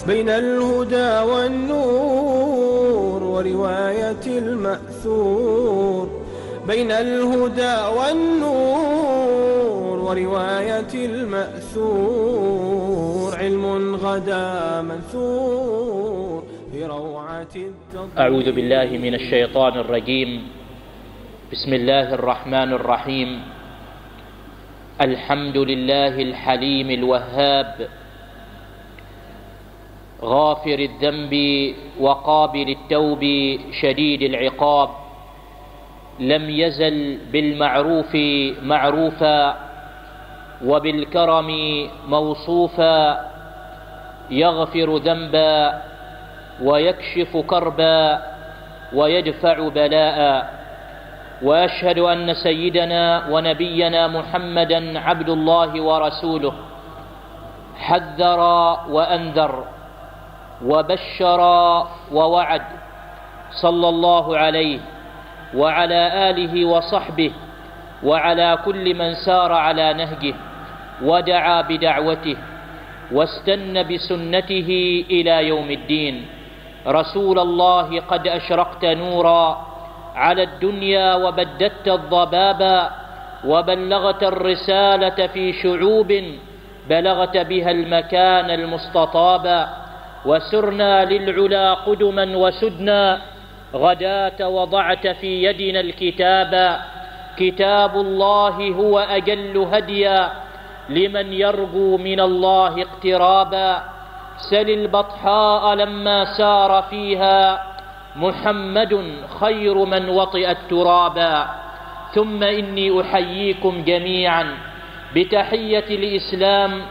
بين الهدى والنور ورواية المأثور، بين الهدى والنور ورواية المأثور، علم غدا منثور في روعة التطوير. أعوذ بالله من الشيطان الرجيم. بسم الله الرحمن الرحيم. الحمد لله الحليم الوهاب، غافر الذنب وقابل التوب شديد العقاب، لم يزل بالمعروف معروفا وبالكرم موصوفا، يغفر ذنبا ويكشف كربا ويدفع بلاء. وأشهد أن سيدنا ونبينا محمدا عبد الله ورسوله، حذر وأنذر وبشر ووعد، صلى الله عليه وعلى آله وصحبه وعلى كل من سار على نهجه ودعا بدعوته واستنى بسنته إلى يوم الدين. رسول الله قد أشرقت نورا على الدنيا وبددت الضبابا، وبلغت الرسالة في شعوب بلغت بها المكان المستطابا، وسرنا للعلا قدما وسدنا، غداة وضعت في يدنا الكتابا. كتاب الله هو أجل هديا لمن يرجو من الله اقترابا. سل البطحاء لما سار فيها محمد خير من وطئ الترابا. ثم إني أحييكم جميعا بتحية الإسلام،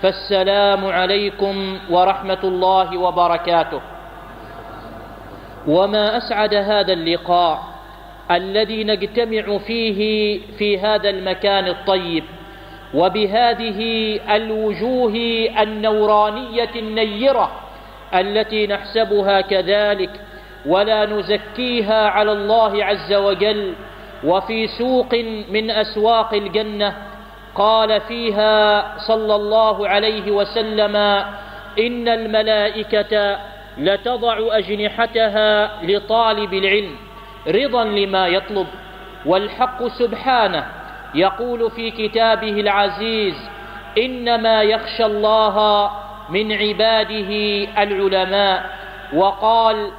فالسلام عليكم ورحمة الله وبركاته. وما أسعد هذا اللقاء الذي نجتمع فيه في هذا المكان الطيب وبهذه الوجوه النورانية النيرة التي نحسبها كذلك ولا نزكيها على الله عز وجل، وفي سوق من أسواق الجنة قال فيها صلى الله عليه وسلم: إن الملائكة لتضع أجنحتها لطالب العلم رضا لما يطلب. والحق سبحانه يقول في كتابه العزيز: إنما يخشى الله من عباده العلماء. وقال: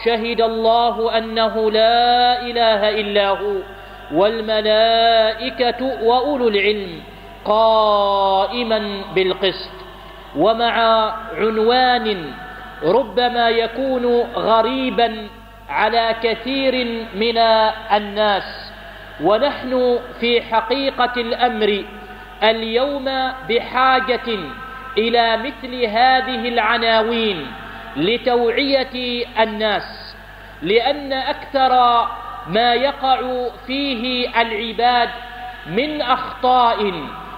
شهد الله أنه لا إله إلا هو والملائكة وأولو العلم قائما بالقسط. ومع عنوان ربما يكون غريبا على كثير من الناس، ونحن في حقيقة الأمر اليوم بحاجة إلى مثل هذه العناوين لتوعية الناس، لأن أكثر ما يقع فيه العباد من أخطاء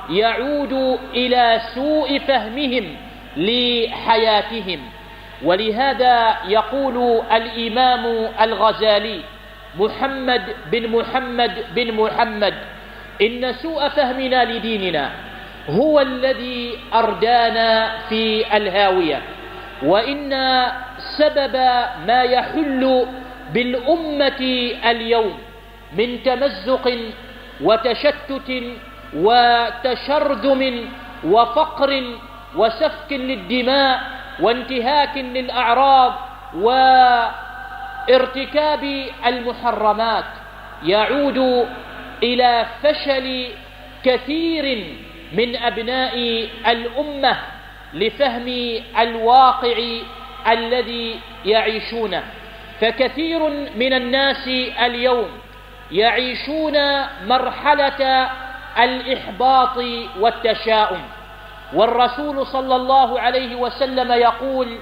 يعود إلى سوء فهمهم لحياتهم. ولهذا يقول الإمام الغزالي محمد بن محمد: إن سوء فهمنا لديننا هو الذي أردانا في الهاوية، وإن سبب ما يحل بالأمة اليوم من تمزق وتشتت وتشرذم وفقر وسفك للدماء وانتهاك للأعراض وارتكاب المحرمات يعود إلى فشل كثير من أبناء الأمة لفهم الواقع الذي يعيشونه. فكثير من الناس اليوم يعيشون مرحلة الإحباط والتشاؤم، والرسول صلى الله عليه وسلم يقول: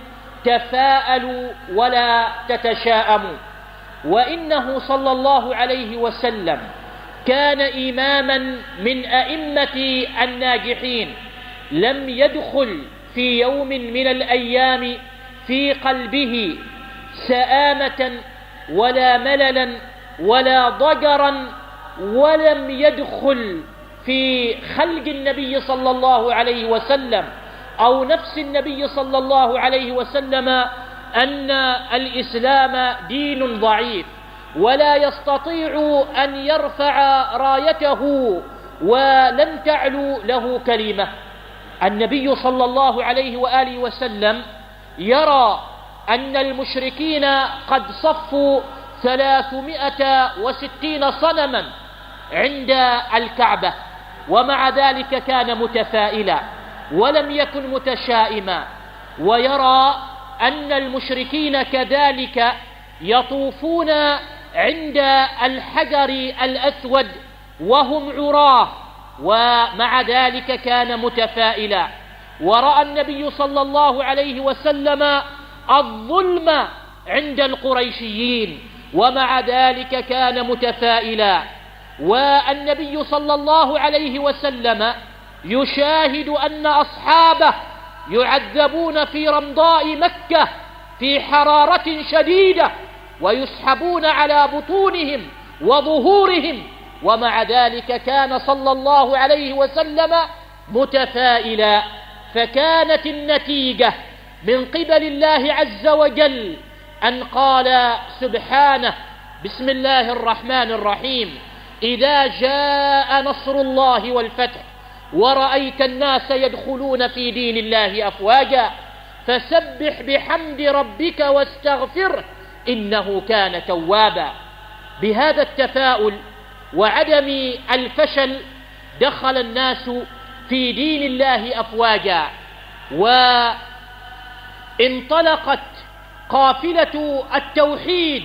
تفاءلوا ولا تتشاءموا. وإنه صلى الله عليه وسلم كان إماما من أئمة الناجحين، لم يدخل في يوم من الأيام في قلبه سآمة ولا مللا ولا ضجرا، ولم يدخل في خلق النبي صلى الله عليه وسلم أو نفس النبي صلى الله عليه وسلم أن الإسلام دين ضعيف ولا يستطيع أن يرفع رايته ولن تعلو له كلمة. النبي صلى الله عليه وآله وسلم يرى أن المشركين قد صفوا 360 صنما عند الكعبة، ومع ذلك كان متفائلا ولم يكن متشائما، ويرى أن المشركين كذلك يطوفون عند الحجر الأسود وهم عراه، ومع ذلك كان متفائلا. ورأى النبي صلى الله عليه وسلم الظلم عند القريشيين، ومع ذلك كان متفائلا. والنبي صلى الله عليه وسلم يشاهد أن أصحابه يعذبون في رمضاء مكة في حرارة شديدة ويسحبون على بطونهم وظهورهم، ومع ذلك كان صلى الله عليه وسلم متفائلا. فكانت النتيجة من قبل الله عز وجل أن قال سبحانه: بسم الله الرحمن الرحيم: إذا جاء نصر الله والفتح ورأيت الناس يدخلون في دين الله أفواجا فسبح بحمد ربك واستغفره إنه كان توابا. بهذا التفاؤل وعدم الفشل دخل الناس في دين الله أفواجا، وانطلقت قافلة التوحيد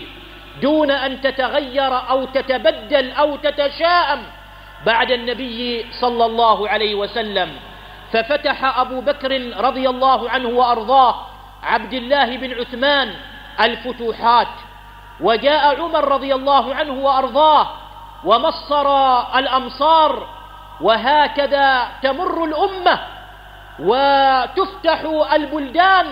دون أن تتغير أو تتبدل أو تتشاءم بعد النبي صلى الله عليه وسلم. ففتح أبو بكر رضي الله عنه وأرضاه عبد الله بن عثمان الفتوحات، وجاء عمر رضي الله عنه وأرضاه ومصر الأمصار، وهكذا تمر الأمة وتفتح البلدان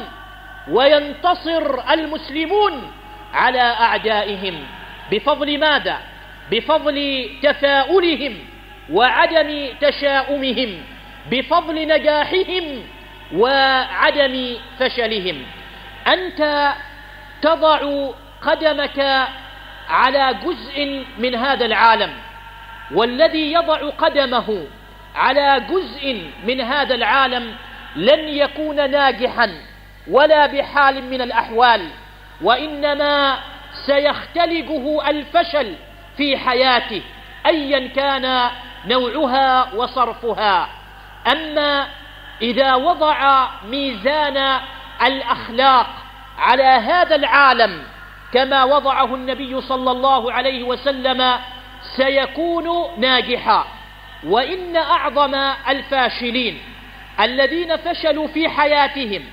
وينتصر المسلمون على أعدائهم. بفضل ماذا؟ بفضل تفاؤلهم وعدم تشاؤمهم، بفضل نجاحهم وعدم فشلهم. أنت تضع قدمك على جزء من هذا العالم، والذي يضع قدمه على جزء من هذا العالم لن يكون ناجحا ولا بحال من الأحوال، وإنما سيختلجه الفشل في حياته أيا كان نوعها وصرفها. أما إذا وضع ميزان الأخلاق على هذا العالم كما وضعه النبي صلى الله عليه وسلم سيكون ناجحا. وإن أعظم الفاشلين الذين فشلوا في حياتهم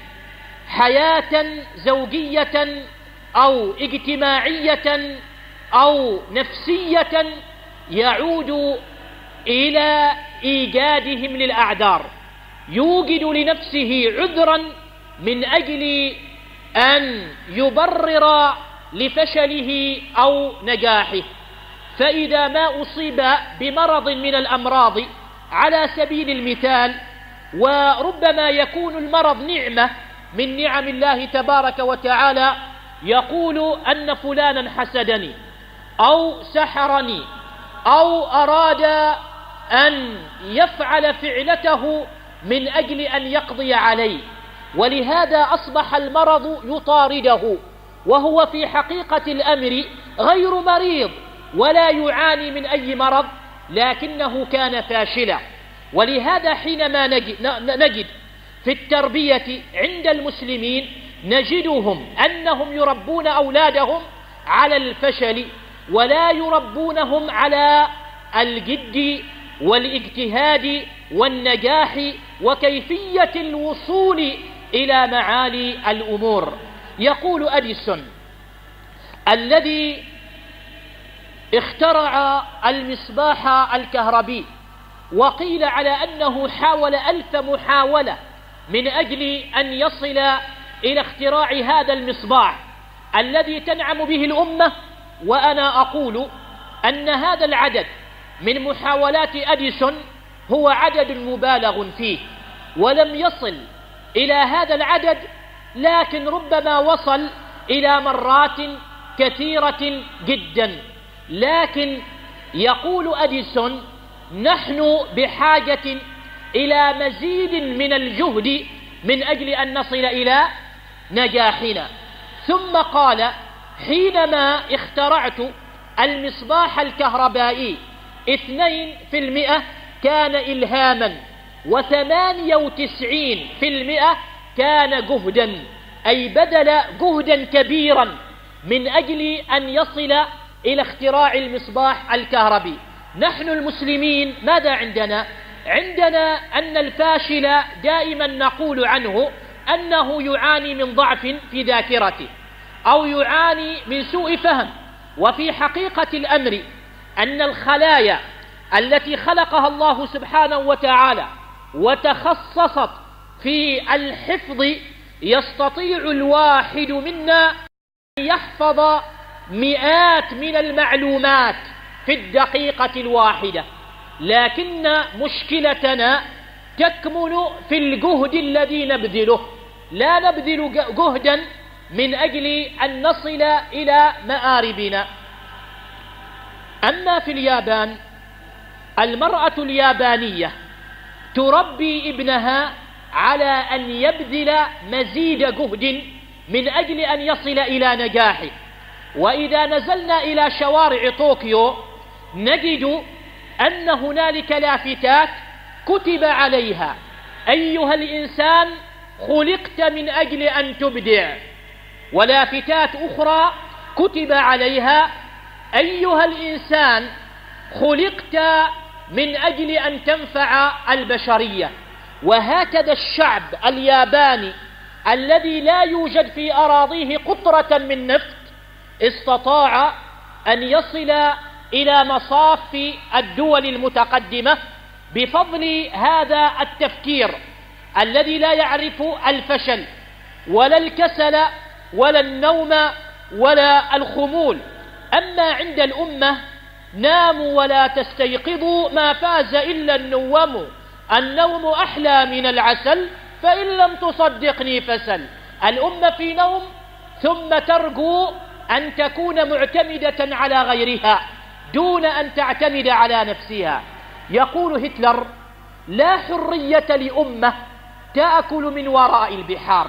حياة زوجية أو اجتماعية أو نفسية يعود إلى إيجادهم للأعذار، يوجد لنفسه عذرا من أجل أن يبرر لفشله أو نجاحه. فإذا ما أصيب بمرض من الأمراض على سبيل المثال، وربما يكون المرض نعمة من نعم الله تبارك وتعالى، يقول أن فلانا حسدني أو سحرني أو أراد أن يفعل فعلته من أجل أن يقضي عليه، ولهذا أصبح المرض يطارده، وهو في حقيقة الأمر غير مريض ولا يعاني من أي مرض، لكنه كان فاشلا. ولهذا حينما نجد في التربية عند المسلمين نجدهم أنهم يربون أولادهم على الفشل ولا يربونهم على الجد والاجتهاد والنجاح وكيفية الوصول إلى معالي الأمور. يقول أديسون الذي اخترع المصباح الكهربي، وقيل على أنه حاول 1000 محاولة من أجل أن يصل إلى اختراع هذا المصباح الذي تنعم به الأمة، وأنا أقول أن هذا العدد من محاولات أديسون هو عدد مبالغ فيه، ولم يصل إلى هذا العدد، لكن ربما وصل إلى مرات كثيرة جدا. لكن يقول أديسون: نحن بحاجة إلى مزيد من الجهد من أجل أن نصل إلى نجاحنا. ثم قال: حينما اخترعت المصباح الكهربائي 2% كان إلهاما، 98% كان جهدا، أي بذل جهدا كبيرا من أجل أن يصل إلى اختراع المصباح الكهربي. نحن المسلمين ماذا عندنا؟ عندنا أن الفاشل دائما نقول عنه أنه يعاني من ضعف في ذاكرته أو يعاني من سوء فهم. وفي حقيقة الأمر أن الخلايا التي خلقها الله سبحانه وتعالى وتخصصت في الحفظ، يستطيع الواحد منا أن يحفظ مئات من المعلومات في الدقيقة الواحدة، لكن مشكلتنا تكمن في الجهد الذي نبذله. لا نبذل جهدا من أجل أن نصل إلى مآربنا. أما في اليابان، المرأة اليابانية تربي ابنها على أن يبذل مزيد جهد من أجل أن يصل إلى نجاحه. وإذا نزلنا إلى شوارع طوكيو نجد أن هنالك لافتات كتب عليها: أيها الإنسان خلقت من أجل أن تبدع. ولافتات أخرى كتب عليها: أيها الإنسان خلقت من أجل أن تنفع البشرية. وهكذا الشعب الياباني الذي لا يوجد في أراضيه قطرة من نفط استطاع أن يصل إلى مصاف الدول المتقدمة بفضل هذا التفكير الذي لا يعرف الفشل ولا الكسل ولا النوم ولا الخمول. أما عند الأمة: ناموا ولا تستيقظوا ما فاز إلا النوم، النوم أحلى من العسل فإن لم تصدقني فسل. الأمة في نوم ثم ترجو أن تكون معتمدة على غيرها دون أن تعتمد على نفسها. يقول هتلر: لا حرية لأمة تأكل من وراء البحار.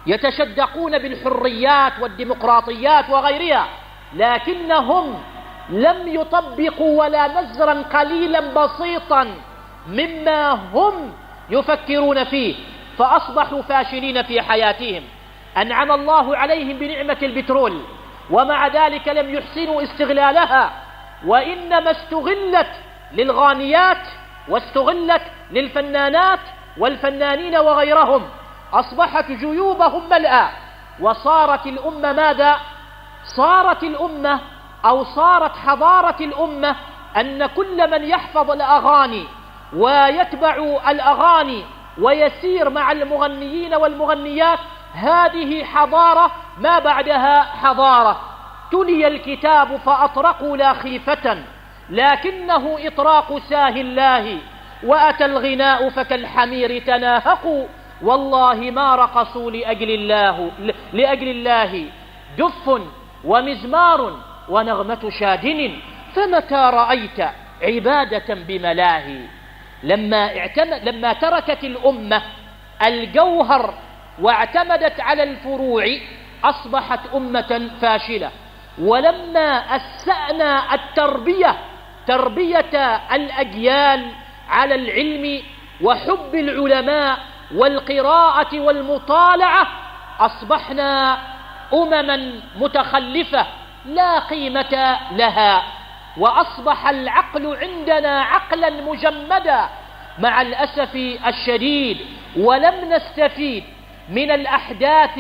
يتشدقون بالحريات والديمقراطيات وغيرها، لكنهم لم يطبقوا ولا نزرا قليلا بسيطا مما هم يفكرون فيه، فأصبحوا فاشلين في حياتهم. أنعم الله عليهم بنعمة البترول، ومع ذلك لم يحسنوا استغلالها، وإنما استغلت للغانيات واستغلت للفنانات والفنانين وغيرهم. أصبحت جيوبهم ملأى، وصارت الأمة ماذا؟ صارت الأمة أو صارت حضارة الأمة أن كل من يحفظ الأغاني ويتبع الأغاني ويسير مع المغنيين والمغنيات، هذه حضارة ما بعدها حضارة. تلي الكتاب فأطرقوا لا خيفة، لكنه إطراق ساه الله، وأتى الغناء فكالحمير تناهقوا، والله ما رقصوا لأجل الله دف ومزمار ونغمة شادن، فمتى رأيت عبادة بملاهي. لما تركت الأمة الجوهر واعتمدت على الفروع أصبحت أمة فاشلة. ولما أسأنا تربية الأجيال على العلم وحب العلماء والقراءة والمطالعة، أصبحنا أمما متخلفة لا قيمة لها، وأصبح العقل عندنا عقلا مجمدا مع الأسف الشديد، ولم نستفيد من الأحداث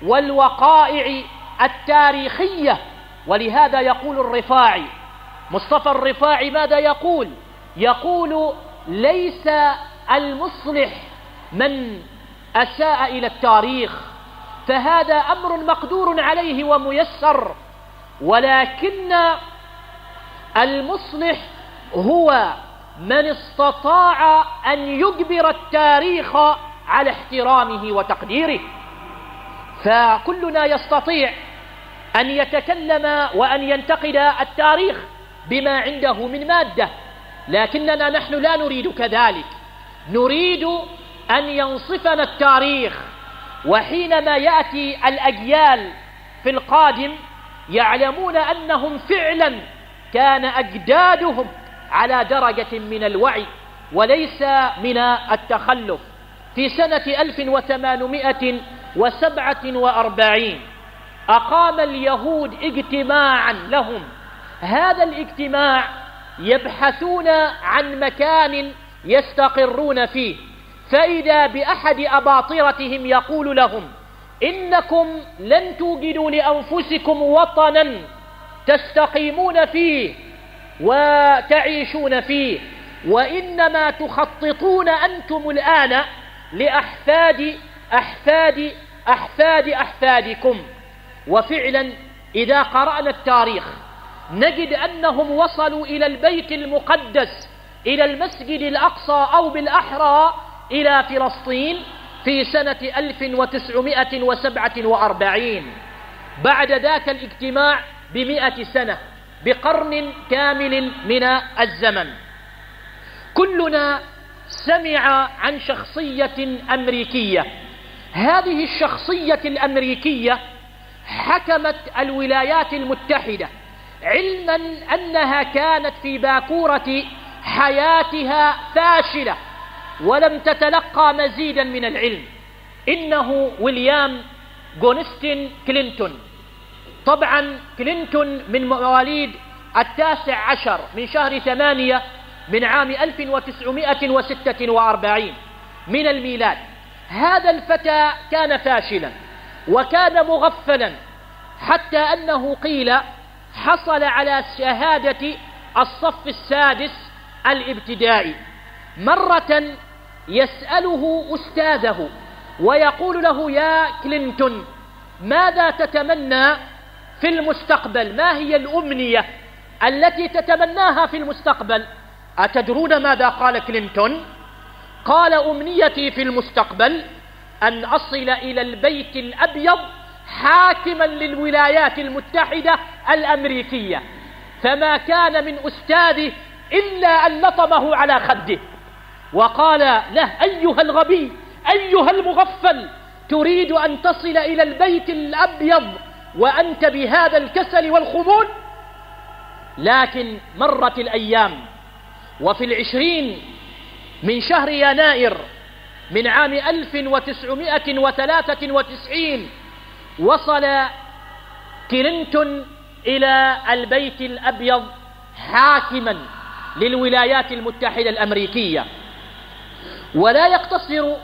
والوقائع التاريخية. ولهذا يقول الرفاعي، مصطفى الرفاعي ماذا يقول؟ يقول: ليس المصلح من أساء إلى التاريخ، فهذا أمر مقدور عليه وميسر، ولكن المصلح هو من استطاع أن يجبر التاريخ على احترامه وتقديره. فكلنا يستطيع أن يتكلم وأن ينتقد التاريخ بما عنده من مادة، لكننا نحن لا نريد كذلك، نريد أن ينصفنا التاريخ، وحينما يأتي الأجيال في القادم يعلمون أنهم فعلا كان أجدادهم على درجة من الوعي وليس من التخلف. في سنة 1847 أقام اليهود اجتماعا لهم، هذا الاجتماع يبحثون عن مكان يستقرون فيه، فإذا بأحد أباطرتهم يقول لهم: إنكم لن توجدوا لأنفسكم وطنا تستقيمون فيه وتعيشون فيه، وإنما تخططون أنتم الآن لأحفاد أحفاد أحفاد أحفادكم. وفعلا إذا قرأنا التاريخ نجد أنهم وصلوا إلى البيت المقدس، إلى المسجد الأقصى، أو بالأحرى إلى فلسطين في سنة 1947، بعد ذاك الاجتماع ب100 سنة، بقرن كامل من الزمن. كلنا سمع عن شخصية أمريكية، هذه الشخصية الأمريكية حكمت الولايات المتحدة، علما أنها كانت في باكورة حياتها فاشلة ولم تتلقى مزيدا من العلم. إنه ويليام جونستن كلينتون. طبعا كلينتون من مواليد 19 من شهر 8 من عام 1946 من الميلاد. هذا الفتى كان فاشلا وكان مغفلا، حتى أنه قيل حصل على شهادة الصف السادس الابتدائي. مرة يسأله أستاذه ويقول له: يا كلينتون، ماذا تتمنى في المستقبل؟ ما هي الأمنية التي تتمناها في المستقبل؟ أتدرون ماذا قال كلينتون؟ قال: أمنيتي في المستقبل أن أصل إلى البيت الأبيض حاكما للولايات المتحدة الأمريكية. فما كان من أستاذه إلا أن لطمه على خده وقال له: أيها الغبي، أيها المغفل، تريد أن تصل إلى البيت الأبيض وأنت بهذا الكسل والخمول؟ لكن مرت الأيام، وفي 20 من شهر يناير من عام 1993 وصل كلينتون إلى البيت الأبيض حاكما للولايات المتحدة الأمريكية. ولا يقتصر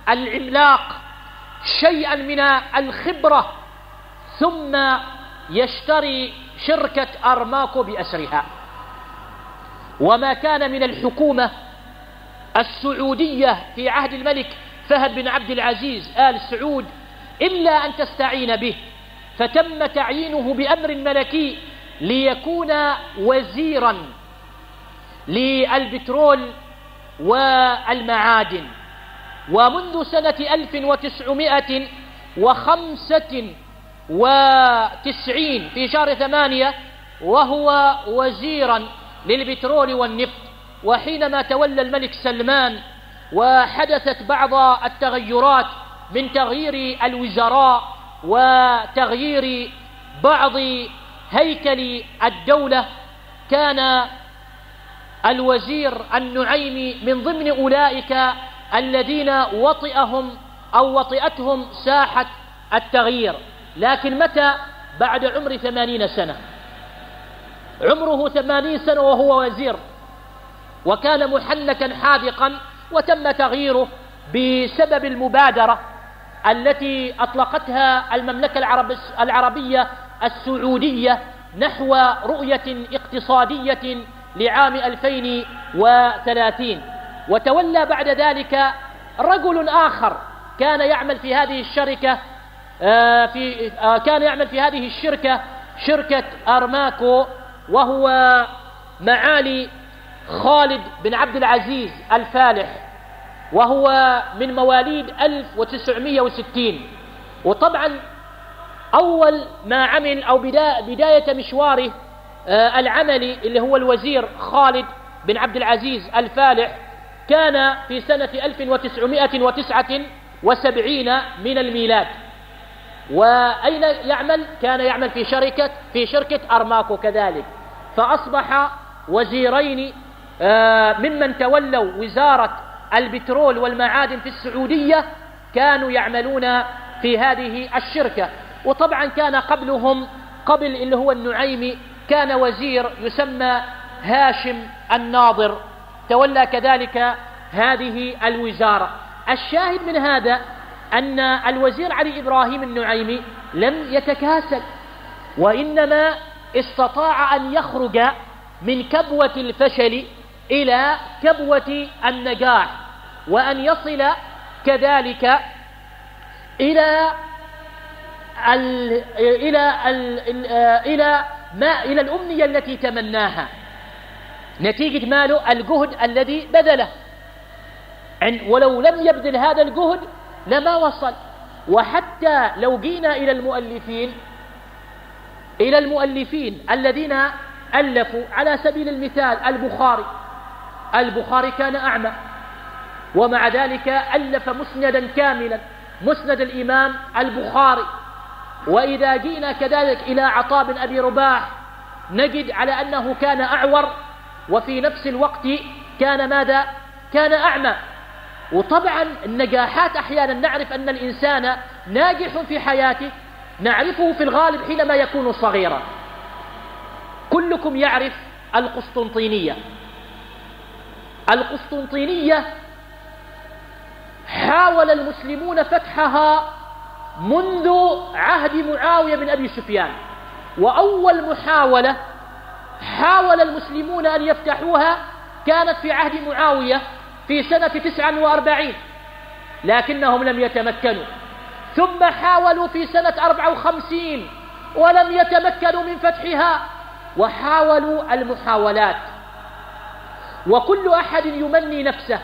العملاق شيئا من الخبرة ثم يشتري شركة أرماكو بأسرها. وما كان من الحكومة السعودية في عهد الملك فهد بن عبد العزيز آل سعود إلا أن تستعين به، فتم تعيينه بأمر ملكي ليكون وزيرا للبترول والمعادن. ومنذ سنة 1995 في شهر 8 وهو وزيرا للبترول والنفط. وحينما تولى الملك سلمان وحدثت بعض التغيرات من تغيير الوزراء وتغيير بعض هيكل الدولة، كان الوزير النعيمي من ضمن أولئك الذين وطئتهم ساحة التغيير. لكن متى؟ بعد عمر 80 سنة، عمره 80 سنة وهو وزير، وكان محنكا حاذقا، وتم تغييره بسبب المبادرة التي أطلقتها المملكة العربية السعودية نحو رؤية اقتصادية لعام 2030. وتولى بعد ذلك رجل آخر كان يعمل في هذه الشركة شركة أرماكو، وهو معالي خالد بن عبد العزيز الفالح، وهو من مواليد 1960. وطبعا أول ما عمل أو بداية مشواره العملي اللي هو الوزير خالد بن عبد العزيز الفالح كان في سنة 1979 من الميلاد. وأين يعمل؟ كان يعمل في شركة أرماكو كذلك. فأصبح وزيرين ممن تولوا وزارة البترول والمعادن في السعودية كانوا يعملون في هذه الشركة. وطبعا كان قبل اللي هو النعيمي كان وزير يسمى هاشم الناظر تولى كذلك هذه الوزارة. الشاهد من هذا أن الوزير علي إبراهيم النعيمي لم يتكاسل، وإنما استطاع أن يخرج من كبوة الفشل إلى كبوة النجاح، وأن يصل كذلك إلى الأمنية التي تمناها نتيجة ماله الجهد الذي بذله، ولو لم يبذل هذا الجهد لما وصل. وحتى لو جينا إلى المؤلفين الذين ألفوا، على سبيل المثال البخاري كان أعمى، ومع ذلك ألف مسندا كاملا، مسند الإمام البخاري. وإذا جينا كذلك إلى عطاء بن أبي رباح نجد على أنه كان أعور، وفي نفس الوقت كان ماذا؟ كان أعمى. وطبعا النجاحات أحيانا نعرف أن الإنسان ناجح في حياته نعرفه في الغالب حينما يكون صغيرا. كلكم يعرف القسطنطينية حاول المسلمون فتحها منذ عهد معاوية بن أبي سفيان، وأول محاولة حاول المسلمون أن يفتحوها كانت في عهد معاوية في سنة 49، لكنهم لم يتمكنوا. ثم حاولوا في سنة 54 ولم يتمكنوا من فتحها، وحاولوا المحاولات. وكل أحد يمني نفسه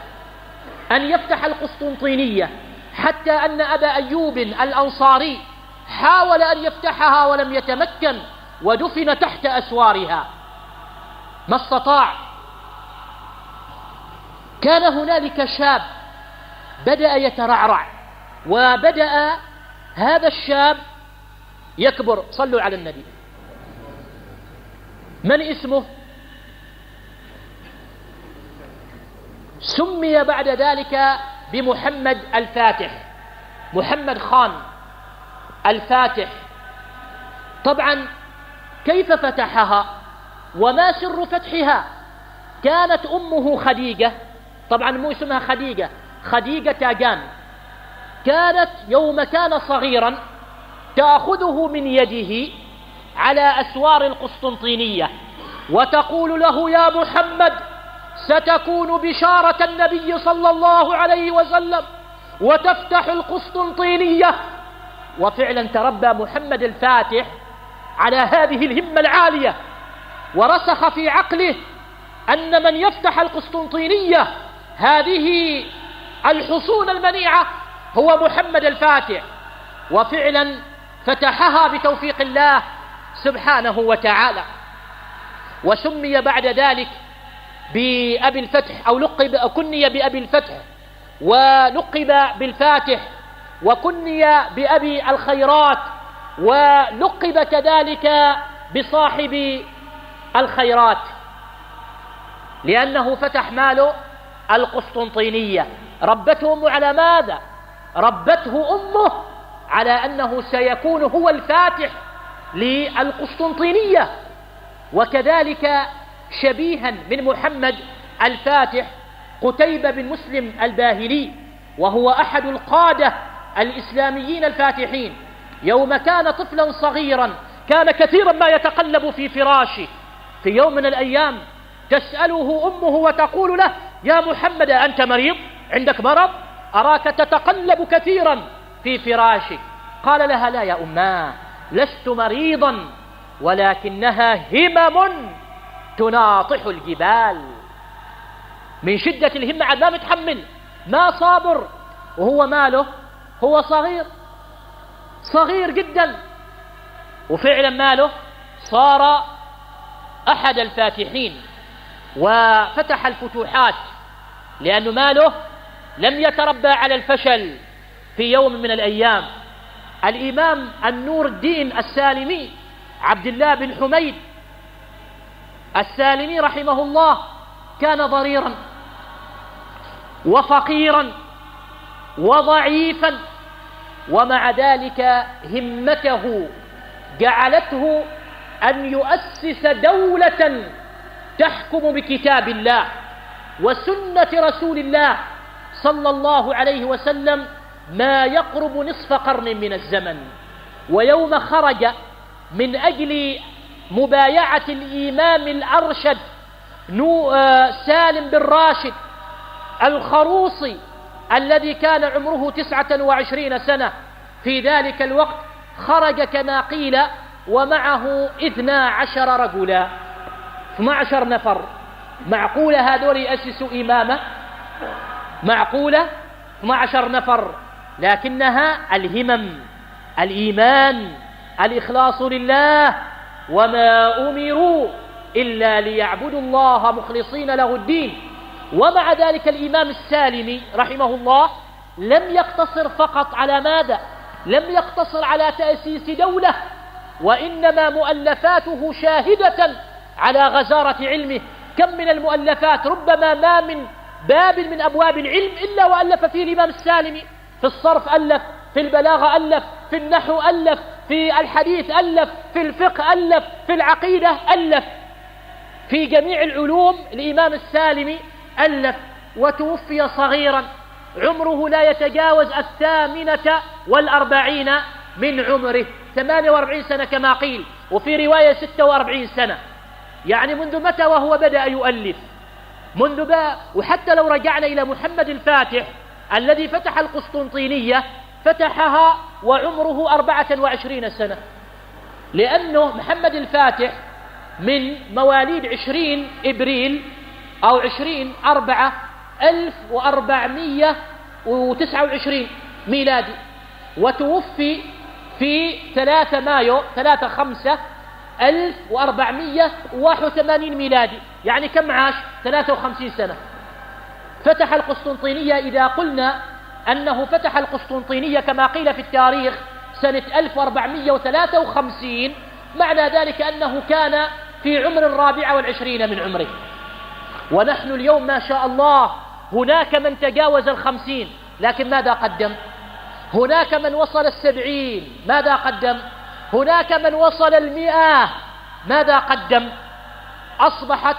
أن يفتح القسطنطينية، حتى أن أبا أيوب الأنصاري حاول أن يفتحها ولم يتمكن، ودفن تحت أسوارها ما استطاع. كان هنالك شاب بدأ يترعرع، وبدأ هذا الشاب يكبر. صلوا على النبي. من اسمه؟ سمي بعد ذلك بمحمد الفاتح، محمد خان الفاتح. طبعا كيف فتحها وما سر فتحها؟ كانت أمه خديجة، طبعا مو اسمها خديجة تاجان، كانت يوم كان صغيرا تأخذه من يده على أسوار القسطنطينية وتقول له: يا محمد، ستكون بشارة النبي صلى الله عليه وسلم وتفتح القسطنطينية. وفعلا تربى محمد الفاتح على هذه الهمة العالية، ورسخ في عقله أن من يفتح القسطنطينية هذه الحصون المنيعة هو محمد الفاتح. وفعلا فتحها بتوفيق الله سبحانه وتعالى، وسمي بعد ذلك بأبي الفتح، أو كني بأبي الفتح، ولقب بالفاتح، وكني بأبي الخيرات، ولقب كذلك بصاحب الخيرات، لأنه فتح ماله القسطنطينية. ربته أمه على ماذا؟ ربته أمه على أنه سيكون هو الفاتح للقسطنطينية. وكذلك شبيها من محمد الفاتح قتيبة بن مسلم الباهلي، وهو أحد القادة الإسلاميين الفاتحين. يوم كان طفلا صغيرا كان كثيرا ما يتقلب في فراشه. في يوم من الأيام تسأله أمه وتقول له: يا محمد، أنت مريض؟ عندك مرض؟ أراك تتقلب كثيرا في فراشك. قال لها: لا يا أماه، لست مريضا، ولكنها همم تناطح الجبال. من شدة الهمة عاد ما متحمل، ما صابر، وهو ماله؟ هو صغير جدا، وفعلا ماله صار أحد الفاتحين وفتح الفتوحات، لأنه ماله لم يتربى على الفشل. في يوم من الأيام الإمام النور الدين السالمي عبد الله بن حميد السالمي رحمه الله كان ضريرا وفقيرا وضعيفا، ومع ذلك همته جعلته أن يؤسس دولة تحكم بكتاب الله وسنة رسول الله صلى الله عليه وسلم ما يقرب نصف قرن من الزمن. ويوم خرج من أجل مبايعة الإمام الأرشد سالم بن راشد الخروصي الذي كان عمره 29 سنة في ذلك الوقت، خرج كما قيل ومعه 12 رجلا، 12 نفر. معقولة هذول يأسسوا إمامة؟ معقولة 12 نفر؟ لكنها الهمم، الإيمان، الإخلاص لله، وما أمروا إلا ليعبدوا الله مخلصين له الدين. ومع ذلك الإمام السالمي رحمه الله لم يقتصر فقط على ماذا؟ لم يقتصر على تأسيس دولة، وإنما مؤلفاته شاهدة على غزارة علمه. كم من المؤلفات، ربما ما من باب من أبواب العلم إلا وألف فيه الإمام السالمي. في الصرف ألف، في البلاغة ألف، في النحو ألف، في الحديث ألف، في الفقه ألف، في العقيدة ألف، في جميع العلوم الإمام السالمي ألف. وتوفي صغيرا، عمره لا يتجاوز 48 من عمره، 48 سنة كما قيل، وفي رواية 46 سنة. يعني منذ متى وهو بدأ يؤلف؟ وحتى لو رجعنا إلى محمد الفاتح الذي فتح القسطنطينية، فتحها وعمره 24 سنة، لأنه محمد الفاتح من مواليد 20 إبريل أو 20/4/1429 ميلادي، وتوفي في 3 مايو 3/5/1481 ميلادي. يعني كم عاش؟ 53 سنة. فتح القسطنطينية، إذا قلنا أنه فتح القسطنطينية كما قيل في التاريخ سنة 1453، معنى ذلك أنه كان في عمر 24 من عمره. ونحن اليوم ما شاء الله هناك من تجاوز 50، لكن ماذا قدم؟ هناك من وصل 70، ماذا قدم؟ هناك من وصل 100، ماذا قدم؟ أصبحت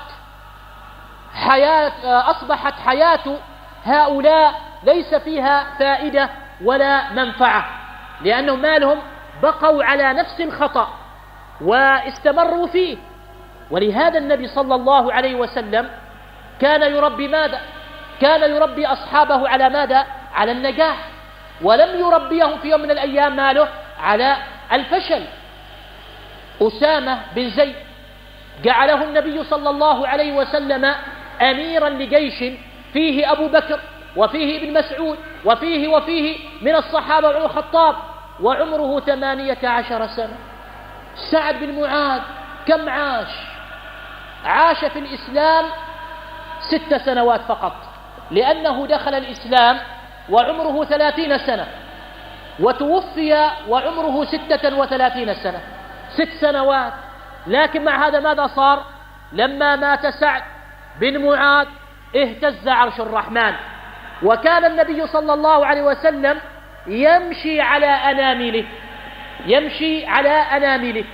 حياة هؤلاء ليس فيها فائدة ولا منفعة، لأنهم مالهم بقوا على نفس الخطأ واستمروا فيه. ولهذا النبي صلى الله عليه وسلم كان يربي ماذا؟ كان يربي أصحابه على ماذا؟ على النجاح، ولم يربيهم في يوم من الأيام ماله على الفشل. أسامة بن زيد جعله النبي صلى الله عليه وسلم أميرا لجيش فيه أبو بكر وفيه ابن مسعود وفيه من الصحابة عمر الخطاب، وعمره 18 سنة. سعد بن معاذ كم عاش؟ عاش في الإسلام 6 سنوات فقط، لأنه دخل الإسلام وعمره 30 سنة، وتوفي وعمره 36 سنة، 6 سنوات. لكن مع هذا ماذا صار؟ لما مات سعد بن معاذ اهتز عرش الرحمن، وكان النبي صلى الله عليه وسلم يمشي على أنامله،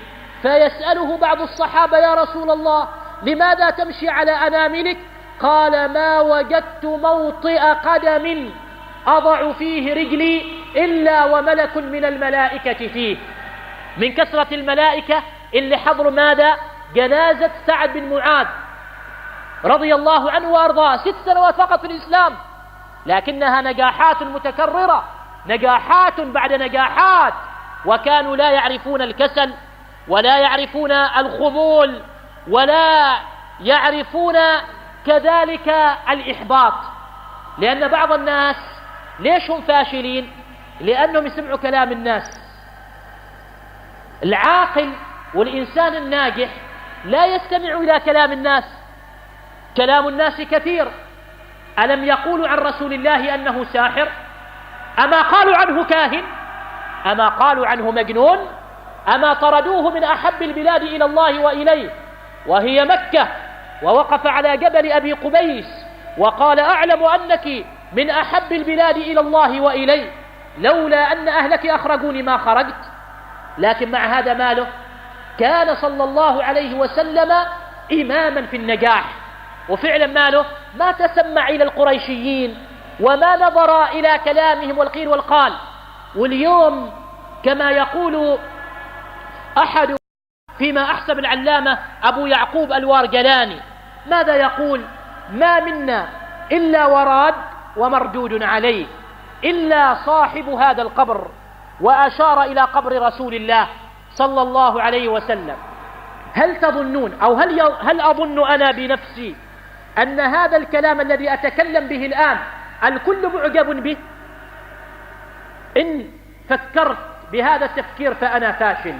فيسأله بعض الصحابة: يا رسول الله، لماذا تمشي على أناملك؟ قال: ما وجدت موطئ قدم أضع فيه رجلي إلا وملك من الملائكة فيه. من كثرة الملائكة اللي حضروا ماذا؟ جنازة سعد بن معاذ رضي الله عنه وأرضاه. 6 سنوات فقط في الإسلام، لكنها نجاحات متكررة، نجاحات بعد نجاحات، وكانوا لا يعرفون الكسل ولا يعرفون الخمول ولا يعرفون كذلك الإحباط. لأن بعض الناس ليش هم فاشلين؟ لأنهم يسمعوا كلام الناس. العاقل والإنسان الناجح لا يستمع إلى كلام الناس. كلام الناس كثير. ألم يقولوا عن رسول الله أنه ساحر؟ أما قالوا عنه كاهن؟ أما قالوا عنه مجنون؟ أما طردوه من أحب البلاد إلى الله وإليه وهي مكة، ووقف على جبل أبي قبيس وقال: أعلم أنك من أحب البلاد إلى الله وإليه، لولا أن أهلك أخرجوني ما خرجت. لكن مع هذا ماله؟ كان صلى الله عليه وسلم إماما في النجاح، وفعلا ماله ما تسمع إلى القريشيين وما نظر إلى كلامهم والقيل والقال. واليوم كما يقول أحد فيما أحسب العلامة أبو يعقوب الوارجلاني، ماذا يقول؟ ما منا إلا وراد ومردود عليه إلا صاحب هذا القبر، وأشار إلى قبر رسول الله صلى الله عليه وسلم. هل تظنون أو هل أظن أنا بنفسي أن هذا الكلام الذي أتكلم به الآن الكل معجب به؟ إن فكرت بهذا التفكير فأنا فاشل،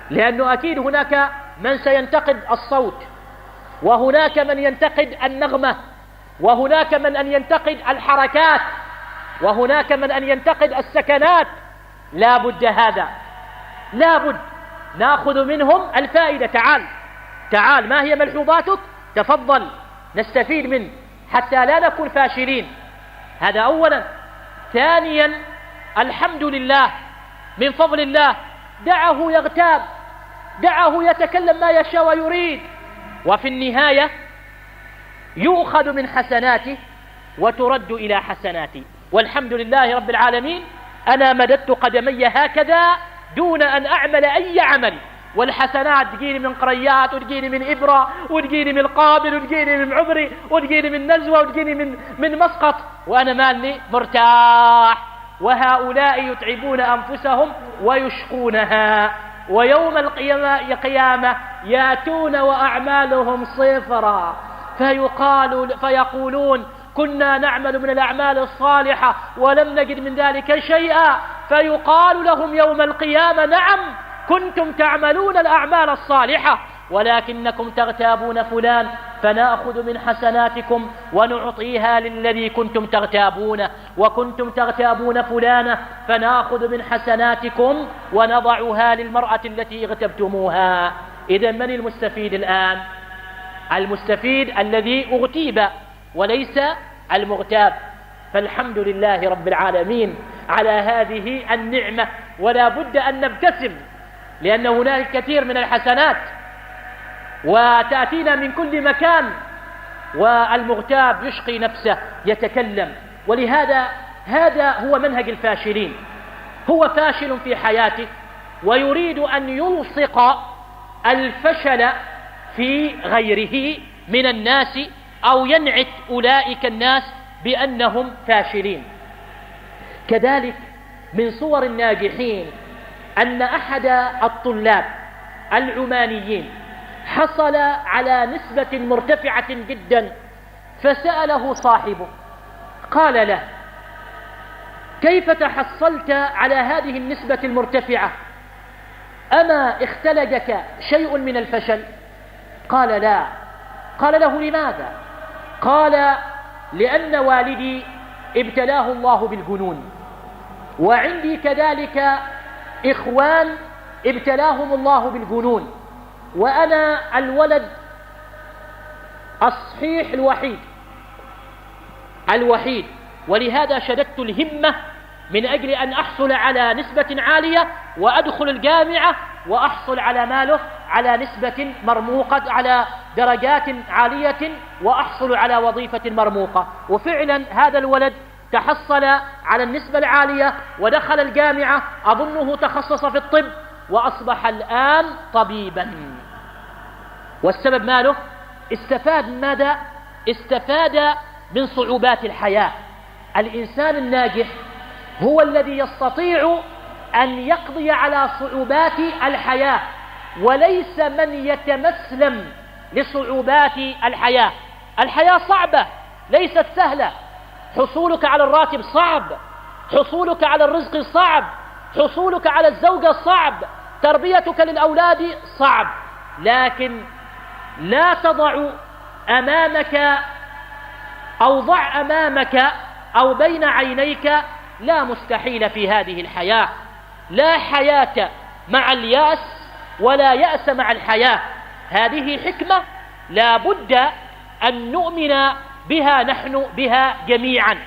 لأنه أكيد هناك من سينتقد الصوت، وهناك من ينتقد النغمة، وهناك من أن ينتقد الحركات، وهناك من أن ينتقد السكنات. لا بد هذا، لا بد نأخذ منهم الفائدة. تعال ما هي ملحوظاتك؟ تفضل نستفيد منه حتى لا نكون فاشلين. هذا أولا. ثانيا، الحمد لله من فضل الله، دعه يغتاب، دعه يتكلم ما يشاء ويريد، وفي النهاية يؤخذ من حسناته وترد إلى حسناته. والحمد لله رب العالمين، أنا مددت قدمي هكذا دون أن أعمل أي عمل، والحسنات تجيني من قريات، وتجيني من إبرة، وتجيني من قابل، وتجيني من عذري، وتجيني من نزوة، وتجيني من مسقط، وأنا مالي مرتاح. وهؤلاء يتعبون أنفسهم ويشقونها، ويوم القيامة يأتون وأعمالهم صفرا، فيقولون: كنا نعمل من الأعمال الصالحة ولم نجد من ذلك شيئا. فيقال لهم يوم القيامة: نعم، كنتم تعملون الأعمال الصالحة ولكنكم تغتابون فلان، فنأخذ من حسناتكم ونعطيها للذي كنتم تغتابونه، وكنتم تغتابون فلانة فنأخذ من حسناتكم ونضعها للمرأة التي اغتبتموها. إذن من المستفيد الآن؟ المستفيد الذي اغتيب وليس المغتاب. فالحمد لله رب العالمين على هذه النعمة، ولا بد أن نبتسم، لأن هناك كثير من الحسنات وتأتينا من كل مكان، والمغتاب يشقي نفسه يتكلم. ولهذا هذا هو منهج الفاشلين. هو فاشل في حياته ويريد أن يلصق الفشل في غيره من الناس أو ينعت أولئك الناس بأنهم فاشلين. كذلك من صور الناجحين أن أحد الطلاب العمانيين حصل على نسبة مرتفعة جدا، فسأله صاحبه قال له: كيف تحصلت على هذه النسبة المرتفعة؟ أما اختلجك شيء من الفشل؟ قال: لا. قال له: لماذا؟ قال: لأن والدي ابتلاه الله بالجنون، وعندي كذلك إخوان ابتلاهم الله بالجنون، وأنا الولد الصحيح الوحيد، ولهذا شددت الهمة من أجل أن أحصل على نسبة عالية وأدخل الجامعة وأحصل على ماله على نسبة مرموقة، على درجات عالية، وأحصل على وظيفة مرموقة. وفعلا هذا الولد تحصل على النسبة العالية ودخل الجامعة، أظنه تخصص في الطب وأصبح الآن طبيبا. والسبب ماله؟ استفاد ماذا؟ استفاد من صعوبات الحياة. الإنسان الناجح هو الذي يستطيع أن يقضي على صعوبات الحياة، وليس من يتمسلم لصعوبات الحياة. الحياة صعبة ليست سهلة، حصولك على الراتب صعب، حصولك على الرزق صعب، حصولك على الزوجة صعب، تربيتك للأولاد صعب، لكن لا تضع أمامك أو ضع أمامك أو بين عينيك لا مستحيل في هذه الحياة. لا حياة مع اليأس ولا يأس مع الحياة. هذه حكمة لا بد أن نؤمن بها نحن بها جميعا.